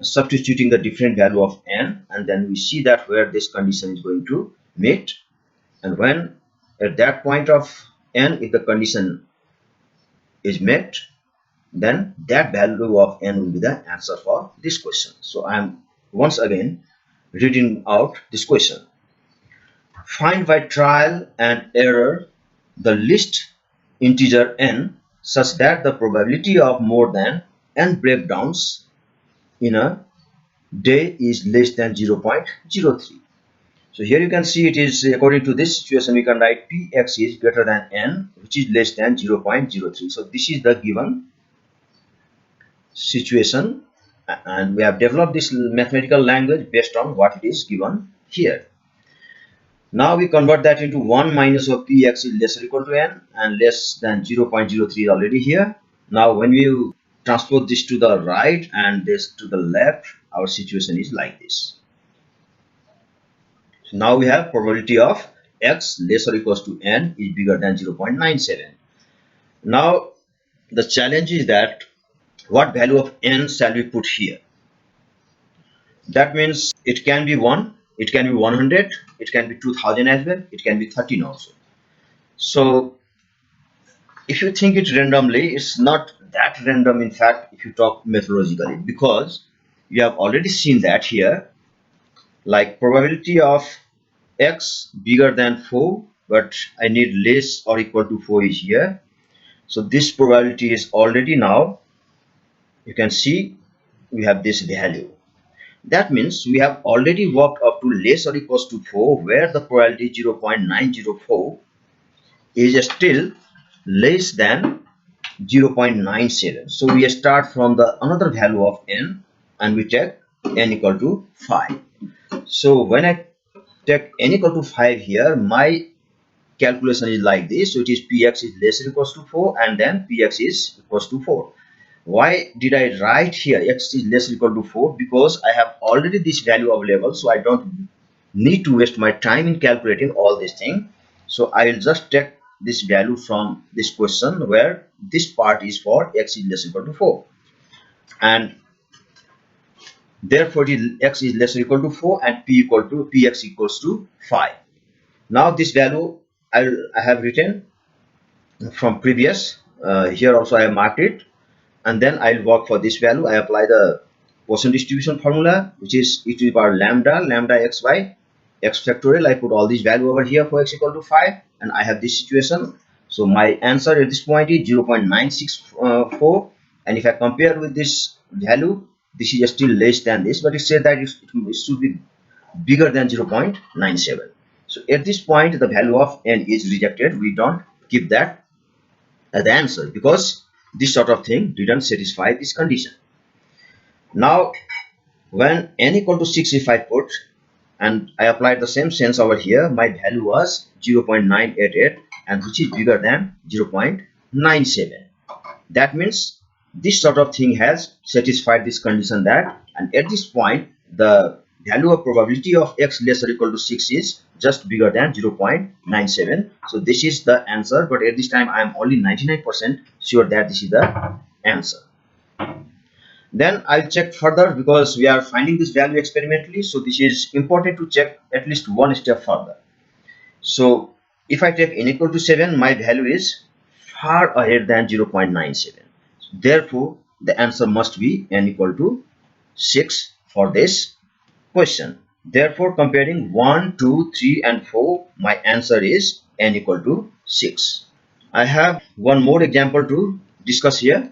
substituting the different value of n, and then we see that where this condition is going to meet, and when at that point of n, if the condition is met, then that value of n will be the answer for this question. So I am once again reading out this question. Find by trial and error the least integer n such that the probability of more than n breakdowns in a day is less than 0.03. So here you can see it is according to this situation we can write px is greater than n, which is less than 0.03. So this is the given situation, and we have developed this mathematical language based on what it is given here. Now we convert that into 1 minus of px is less or equal to n, and less than 0.03 is already here. Now when you transpose this to the right and this to the left, our situation is like this. So now we have probability of x less or equals to n is bigger than 0.97. Now the challenge is that what value of n shall we put here? That means it can be 1, it can be 100, it can be 2000 as well, it can be 13 also. So if you think it randomly, it's not that random in fact if you talk methodologically, because you have already seen that here, like probability of x bigger than 4 but I need less or equal to 4 is here. So this probability is already, now you can see we have this value. That means we have already worked up to less or equals to 4 where the probability 0.904 is still less than 0.97. So we start from the another value of n and we take n equal to 5. So when I take n equal to 5 here, my calculation is like this. So it is px is less or equals to 4 and then px is equals to 4. Why did I write here x is less or equal to 4? Because I have already this value available, so I don't need to waste my time in calculating all these things. So I will just take this value from this question where this part is for x is less or equal to 4, and therefore x is less or equal to 4 and px equals to 5. Now this value I have written from previous, here also I have marked it, and then I'll work for this value. I apply the Poisson distribution formula, which is e to the power lambda x by x factorial. I put all these value over here for x equal to 5 and I have this situation. So my answer at this point is 0.964, and if I compare with this value, this is still less than this, but it said that it should be bigger than 0.97. So at this point the value of n is rejected. We don't keep that as the answer because this sort of thing didn't satisfy this condition. Now when n equal to 6 if I put and I applied the same sense over here, my value was 0.988 and which is bigger than 0.97. That means this sort of thing has satisfied this condition that, and at this point the value of probability of x less or equal to 6 is just bigger than 0.97. So this is the answer, but at this time I am only 99% sure that this is the answer. Then I'll check further because we are finding this value experimentally, so this is important to check at least one step further. So if I take n equal to 7, my value is far ahead than 0.97. Therefore the answer must be n equal to 6 for this question. Therefore comparing 1, 2, 3 and 4, my answer is n equal to 6. I have one more example to discuss here.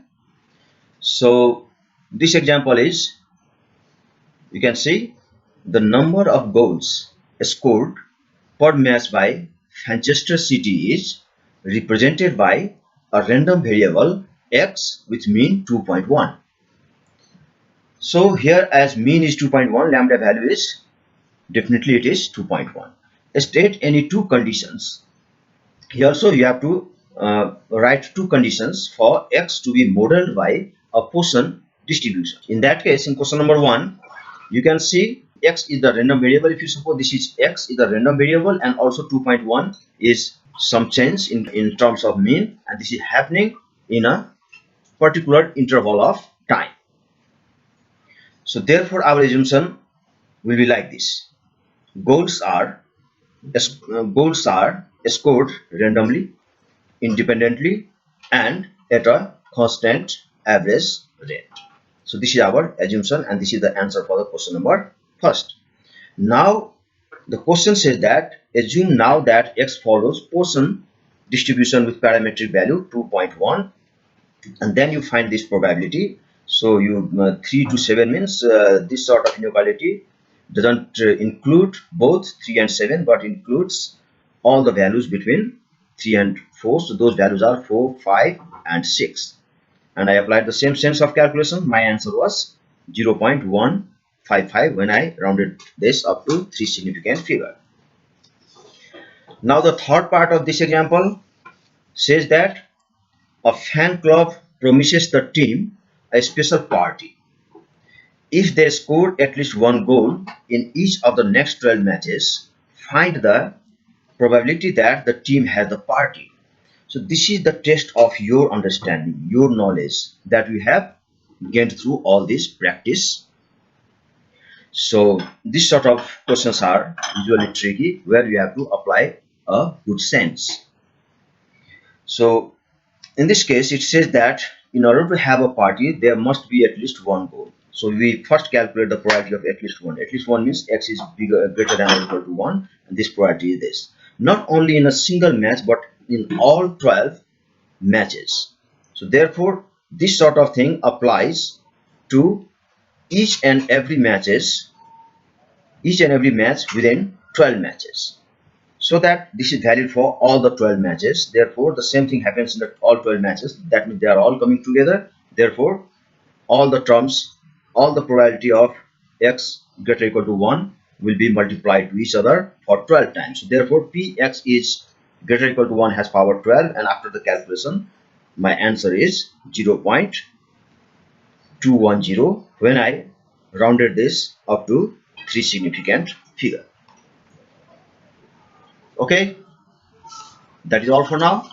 So this example is, you can see the number of goals scored per match by Manchester City is represented by a random variable x with mean 2.1. So here as mean is 2.1, lambda value is definitely it is 2.1. State any two conditions. Here also you have to write two conditions for x to be modeled by a Poisson distribution. In that case, in question number 1, you can see x is the random variable. If you suppose this is x is the random variable and also 2.1 is some change in terms of mean, and this is happening in a particular interval of time. So therefore our assumption will be like this: goals are scored randomly, independently and at a constant average rate. So this is our assumption and this is the answer for the question number first. Now the question says that assume now that x follows Poisson distribution with parametric value 2.1, and then you find this probability. So you 3 to 7 means this sort of inequality doesn't include both 3 and 7 but includes all the values between 3 and 4. So those values are 4, 5 and 6, and I applied the same sense of calculation. My answer was 0.155 when I rounded this up to 3 significant figure. Now the third part of this example says that a fan club promises the team a special party. If they score at least one goal in each of the next 12 matches, find the probability that the team has the party. So this is the test of your understanding, your knowledge that we have gained through all this practice. So these sort of questions are usually tricky, where you have to apply a good sense. So in this case, it says that in order to have a party, there must be at least one goal. So we first calculate the probability of at least one. At least one means x is greater than or equal to 1, and this probability is this. Not only in a single match, but in all 12 matches. So therefore, this sort of thing applies to each and every match within 12 matches. So that this is valid for all the 12 matches. Therefore, the same thing happens in all 12 matches. That means they are all coming together. Therefore, all the terms, all the probability of x greater or equal to 1 will be multiplied to each other for 12 times. So therefore, px is greater or equal to 1 has power 12, and after the calculation, my answer is 0.210 when I rounded this up to 3 significant figure. Okay, that is all for now.